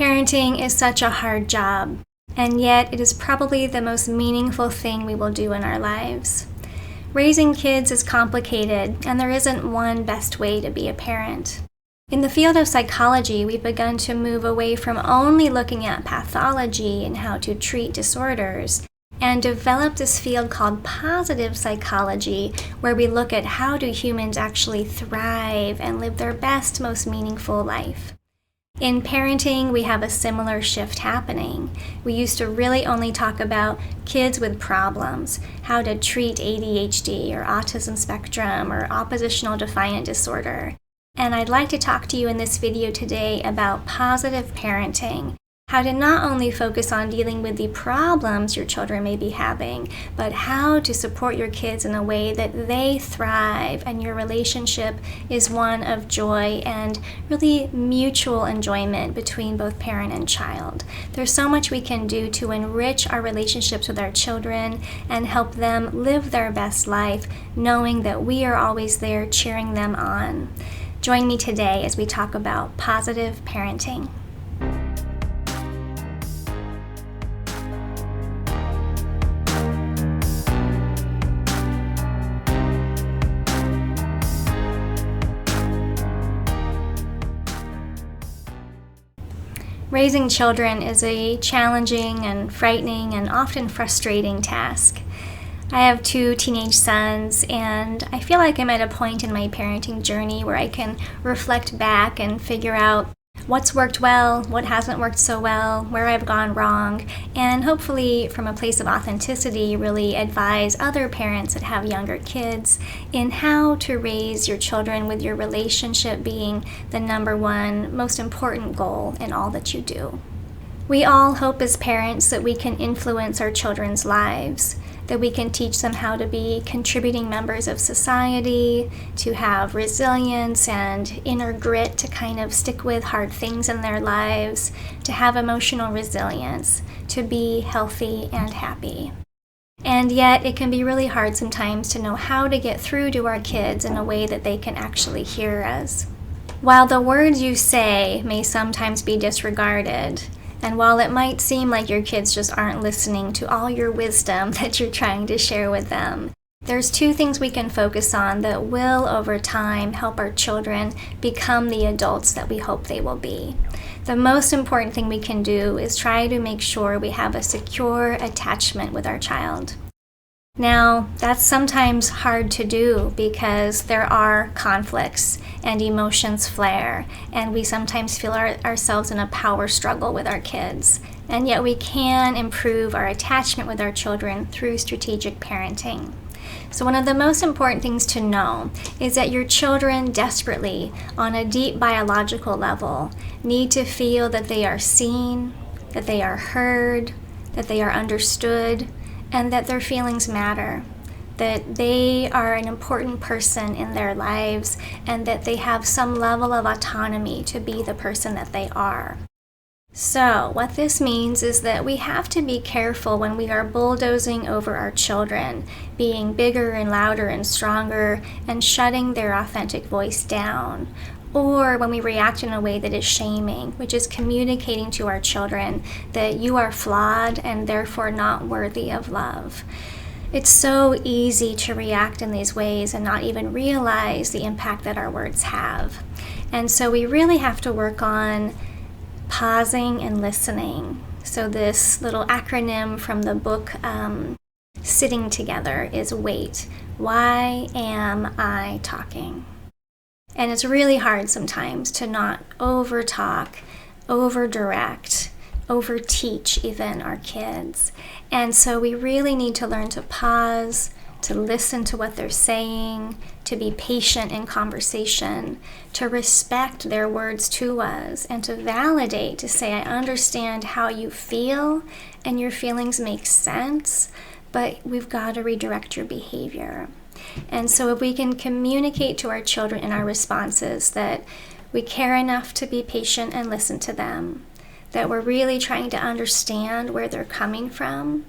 Parenting is such a hard job, and yet it is probably the most meaningful thing we will do in our lives. Raising kids is complicated, and there isn't one best way to be a parent. In the field of psychology, we've begun to move away from only looking at pathology and how to treat disorders, and develop this field called positive psychology, where we look at how do humans actually thrive and live their best, most meaningful life. In parenting, we have a similar shift happening. We used to really only talk about kids with problems, how to treat ADHD or autism spectrum or oppositional defiant disorder. And I'd like to talk to you in this video today about positive parenting, how to not only focus on dealing with the problems your children may be having, but how to support your kids in a way that they thrive and your relationship is one of joy and really mutual enjoyment between both parent and child. There's so much we can do to enrich our relationships with our children and help them live their best life, knowing that we are always there cheering them on. Join me today as we talk about positive parenting. Raising children is a challenging and frightening and often frustrating task. I have 2 teenage sons, and I feel like I'm at a point in my parenting journey where I can reflect back and figure out what's worked well, what hasn't worked so well, where I've gone wrong, and hopefully from a place of authenticity really advise other parents that have younger kids in how to raise your children with your relationship being the number one most important goal in all that you do. We all hope as parents that we can influence our children's lives, that we can teach them how to be contributing members of society, to have resilience and inner grit to kind of stick with hard things in their lives, to have emotional resilience, to be healthy and happy. And yet it can be really hard sometimes to know how to get through to our kids in a way that they can actually hear us. While the words you say may sometimes be disregarded, and while it might seem like your kids just aren't listening to all your wisdom that you're trying to share with them, there's 2 things we can focus on that will, over time, help our children become the adults that we hope they will be. The most important thing we can do is try to make sure we have a secure attachment with our child. Now, that's sometimes hard to do because there are conflicts and emotions flare, and we sometimes feel ourselves in a power struggle with our kids. And yet we can improve our attachment with our children through strategic parenting. So one of the most important things to know is that your children desperately, on a deep biological level, need to feel that they are seen, that they are heard, that they are understood, and that their feelings matter, that they are an important person in their lives, and that they have some level of autonomy to be the person that they are. So what this means is that we have to be careful when we are bulldozing over our children, being bigger and louder and stronger, and shutting their authentic voice down. Or when we react in a way that is shaming, which is communicating to our children that you are flawed and therefore not worthy of love. It's so easy to react in these ways and not even realize the impact that our words have. And so we really have to work on pausing and listening. So this little acronym from the book Sitting Together is WAIT. Why am I talking? And it's really hard sometimes to not over-talk, over-direct, over-teach even our kids. And so we really need to learn to pause, to listen to what they're saying, to be patient in conversation, to respect their words to us, and to validate, to say, I understand how you feel, and your feelings make sense, but we've got to redirect your behavior. And so if we can communicate to our children in our responses that we care enough to be patient and listen to them, that we're really trying to understand where they're coming from,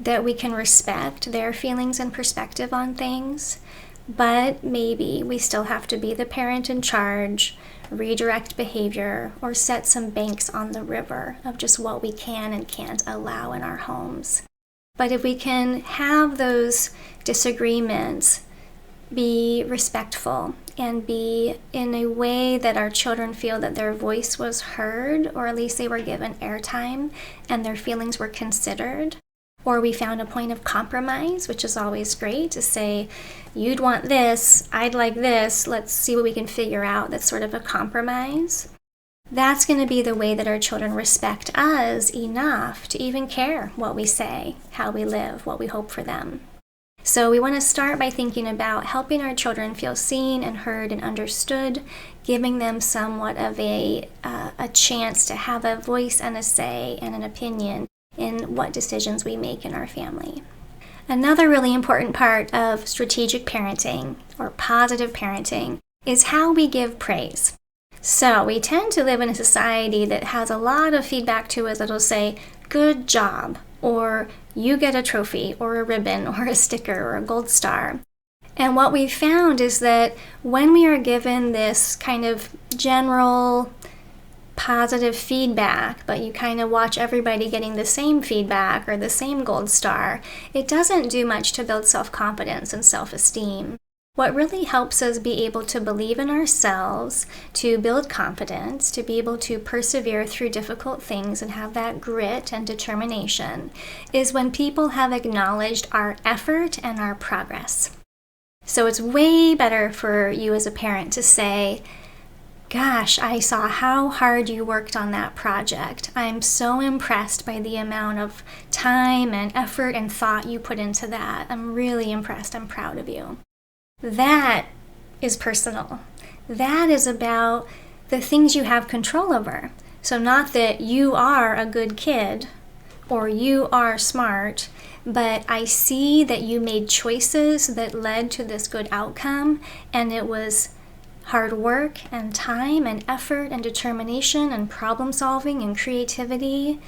that we can respect their feelings and perspective on things, But maybe we still have to be the parent in charge, redirect behavior, or set some banks on the river of just what we can and can't allow in our homes. But if we can have those disagreements, be respectful, and be in a way that our children feel that their voice was heard, or at least they were given airtime and their feelings were considered, or we found a point of compromise, which is always great to say, you'd want this, I'd like this, let's see what we can figure out. That's sort of a compromise. That's going to be the way that our children respect us enough to even care what we say, how we live, what we hope for them. So we want to start by thinking about helping our children feel seen and heard and understood, giving them somewhat of a chance to have a voice and a say and an opinion in what decisions we make in our family. Another really important part of strategic parenting or positive parenting is how we give praise. So we tend to live in a society that has a lot of feedback to us that'll say, good job, or you get a trophy, or a ribbon, or a sticker, or a gold star. And what we've found is that when we are given this kind of general positive feedback, but you kind of watch everybody getting the same feedback or the same gold star, it doesn't do much to build self-confidence and self-esteem. What really helps us be able to believe in ourselves, to build confidence, to be able to persevere through difficult things and have that grit and determination, is when people have acknowledged our effort and our progress. So it's way better for you as a parent to say, gosh, I saw how hard you worked on that project. I'm so impressed by the amount of time and effort and thought you put into that. I'm really impressed. I'm proud of you. That is personal. That is about the things you have control over. So not that you are a good kid or you are smart, but I see that you made choices that led to this good outcome, and it was hard work and time and effort and determination and problem solving and creativity.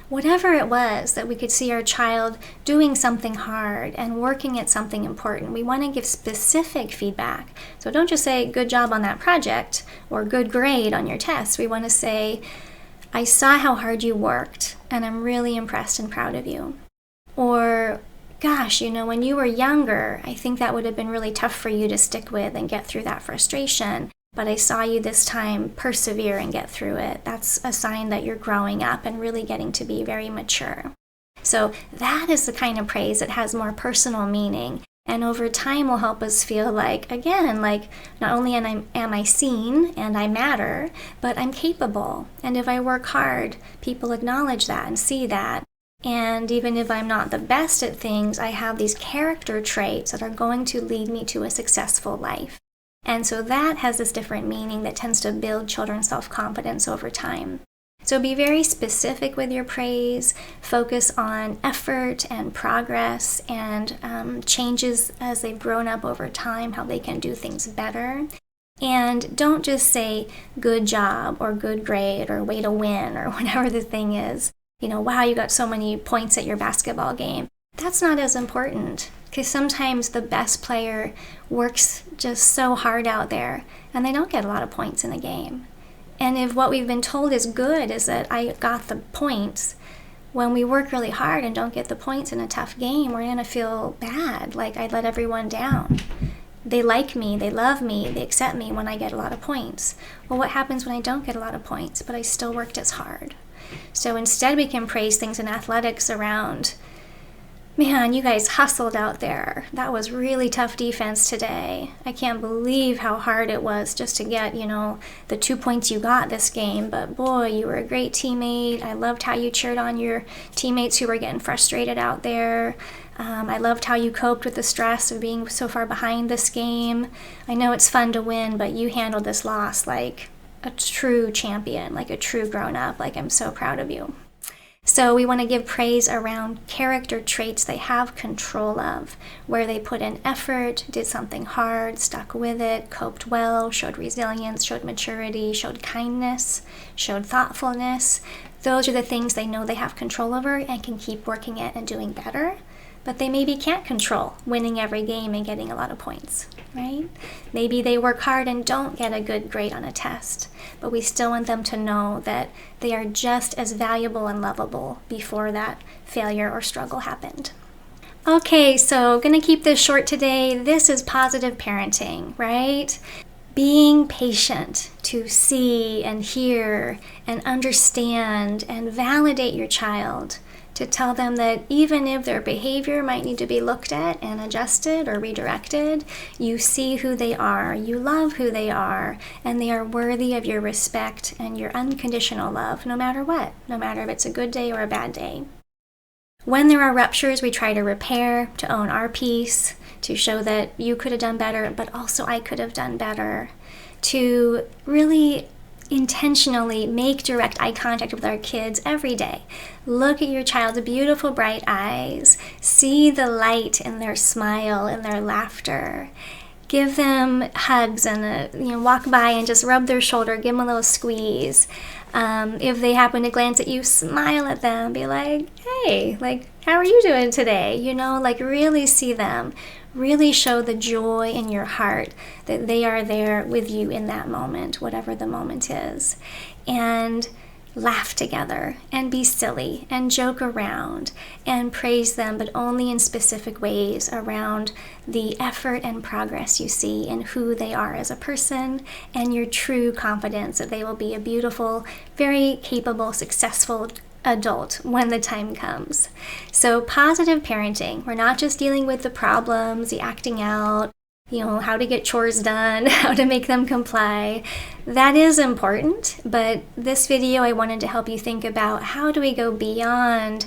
Whatever it was that we could see our child doing something hard and working at something important, we want to give specific feedback. So don't just say, good job on that project or good grade on your test. We want to say, I saw how hard you worked and I'm really impressed and proud of you. Or, gosh, when you were younger, I think that would have been really tough for you to stick with and get through that frustration. But I saw you this time persevere and get through it. That's a sign that you're growing up and really getting to be very mature. So that is the kind of praise that has more personal meaning, and over time will help us feel like, again, like not only am I seen and I matter, but I'm capable. And if I work hard, people acknowledge that and see that. And even if I'm not the best at things, I have these character traits that are going to lead me to a successful life. And so that has this different meaning that tends to build children's self-confidence over time. So be very specific with your praise, focus on effort and progress and changes as they've grown up over time, how they can do things better. And don't just say good job or good grade or way to win or whatever the thing is. Wow, you got so many points at your basketball game. That's not as important, because sometimes the best player works just so hard out there and they don't get a lot of points in a game. And if what we've been told is good is that I got the points, when we work really hard and don't get the points in a tough game, we're going to feel bad, like I let everyone down. They like me, they love me, they accept me when I get a lot of points. Well, what happens when I don't get a lot of points, but I still worked as hard? So instead we can praise things in athletics around, man, you guys hustled out there. That was really tough defense today. I can't believe how hard it was just to get, the 2 points you got this game. But boy, you were a great teammate. I loved how you cheered on your teammates who were getting frustrated out there. I loved how you coped with the stress of being so far behind this game. I know it's fun to win, but you handled this loss like a true champion, like a true grown-up. Like, I'm so proud of you. So we want to give praise around character traits they have control of, where they put in effort, did something hard, stuck with it, coped well, showed resilience, showed maturity, showed kindness, showed thoughtfulness. Those are the things they know they have control over and can keep working at and doing better. but they maybe can't control winning every game and getting a lot of points, right? Maybe they work hard and don't get a good grade on a test, but we still want them to know that they are just as valuable and lovable before that failure or struggle happened. Okay, so gonna keep this short today. This is positive parenting, right? Being patient to see and hear and understand and validate your child, to tell them that even if their behavior might need to be looked at and adjusted or redirected, you see who they are, you love who they are, and they are worthy of your respect and your unconditional love, no matter what, no matter if it's a good day or a bad day. When there are ruptures, we try to repair, to own our piece, to show that you could have done better, but also I could have done better, to really intentionally make direct eye contact with our kids every day. Look at your child's beautiful, bright eyes. See the light in their smile, in their laughter. Give them hugs and walk by and just rub their shoulder, give them a little squeeze. If they happen to glance at you, smile at them. Be like, hey, how are you doing today? Really see them. Really show the joy in your heart that they are there with you in that moment, whatever the moment is. And laugh together and be silly and joke around and praise them, but only in specific ways around the effort and progress you see in who they are as a person and your true confidence that they will be a beautiful, very capable, successful adult when the time comes. So positive parenting, we're not just dealing with the problems, the acting out, how to get chores done, how to make them comply. That is important, but this video I wanted to help you think about how do we go beyond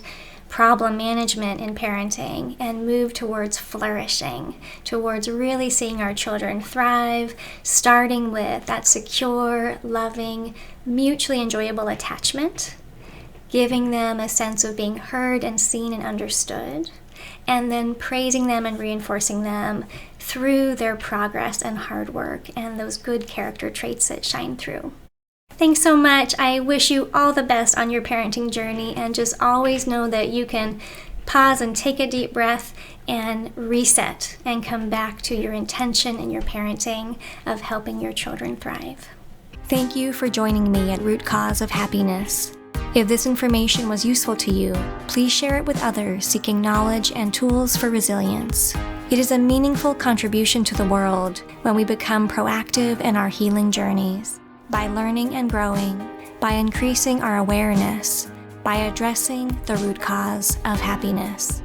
problem management in parenting and move towards flourishing, towards really seeing our children thrive, starting with that secure, loving, mutually enjoyable attachment, giving them a sense of being heard and seen and understood, and then praising them and reinforcing them through their progress and hard work and those good character traits that shine through. Thanks so much. I wish you all the best on your parenting journey, and just always know that you can pause and take a deep breath and reset and come back to your intention in your parenting of helping your children thrive. Thank you for joining me at Root Cause of Happiness. If this information was useful to you, please share it with others seeking knowledge and tools for resilience. It is a meaningful contribution to the world when we become proactive in our healing journeys, by learning and growing, by increasing our awareness, by addressing the root cause of happiness.